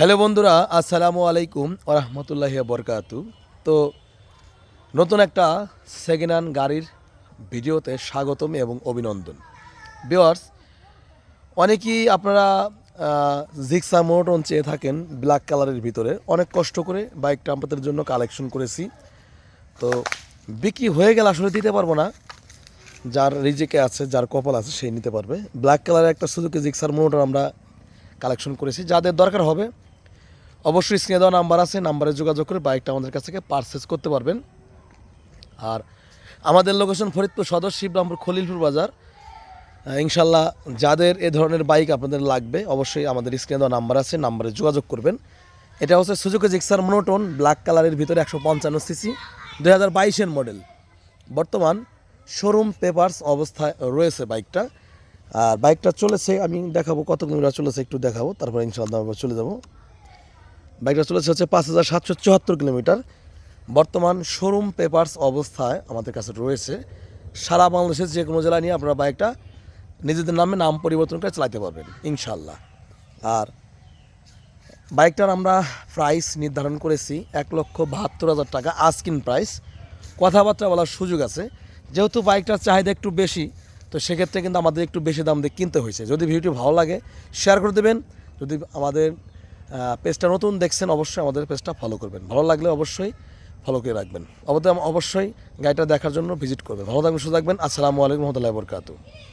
Hello বন্ধুরা, আসসালামু আলাইকুম ওরহমতুল্লাহি বরকাতু। তো নতুন একটা সেকেন্ড হ্যান্ড গাড়ির ভিডিওতে স্বাগতম এবং অভিনন্দন। ভিউয়ার্স, অনেকেই আপনারা জিক্সা মোটন চেয়ে থাকেন ব্ল্যাক কালারের ভিতরে। অনেক কষ্ট করে বাইকটা আমাদের জন্য কালেকশন করেছি। তো বিক্রি হয়ে গেলে আসলে দিতে পারবো না, যার রিজেকে আছে, যার কপাল আছে সেই নিতে পারবে। ব্ল্যাক কালারের একটা সুজুকি জিক্সার মোটর আমরা কালেকশন করেছি। যাদের দরকার হবে অবশ্যই স্ক্রিনে দেওয়া নাম্বার আছে, নাম্বারে যোগাযোগ করে বাইকটা আমাদের কাছ থেকে পারচেস করতে পারবেন। আর আমাদের লোকেশন ফরিদপুর সদর, শিবরামপুর, খলিলপুর বাজার। ইনশাল্লাহ যাদের এ ধরনের বাইক আপনাদের লাগবে অবশ্যই আমাদের স্ক্রিনে দেওয়া নাম্বার আছে, নাম্বারে যোগাযোগ করবেন। এটা হচ্ছে সুজুকি জিক্সার মোনোটোন ব্ল্যাক কালারের ভিতরে 155 সিসি 2022-এর মডেল। বর্তমান শোরুম পেপারস অবস্থায় রয়েছে বাইকটা। আর বাইকটা চলেছে, আমি দেখাবো কত কিলোমিটার চলেছে, একটু দেখাবো, তারপরে ইনশাল্লাহ চলে যাবো। বাইকটা চলেছে হচ্ছে 5774 কিলোমিটার। বর্তমান শোরুম পেপারস অবস্থায় আমাদের কাছে রয়েছে। সারা বাংলাদেশের যে কোনো জেলায় নিয়ে আপনারা বাইকটা নিজেদের নামে নাম পরিবর্তন করে চালাতে পারবেন ইনশাল্লাহ। আর বাইকটার আমরা প্রাইস নির্ধারণ করেছি 1,72,000 টাকা আস্কিং প্রাইস। কথাবার্তা বলার সুযোগ আছে, যেহেতু বাইকটার চাহিদা একটু বেশি, তো সেক্ষেত্রে কিন্তু আমাদের একটু বেশি দাম দিয়ে কিনতে হয়েছে। যদি ভিডিওটি ভালো লাগে শেয়ার করে দেবেন। যদি আমাদের পেজটা নতুন দেখছেন অবশ্যই আমাদের পেজটা ফলো করবেন। ভালো লাগলে অবশ্যই ফলো করে রাখবেন। অবশ্যই গাড়িটা দেখার জন্য ভিজিট করবেন। ভালো থাকবেন, সুস্থ থাকবেন। আসসালামু আলাইকুম রহমতুল্লাহি ওয়া বারাকাতুহু।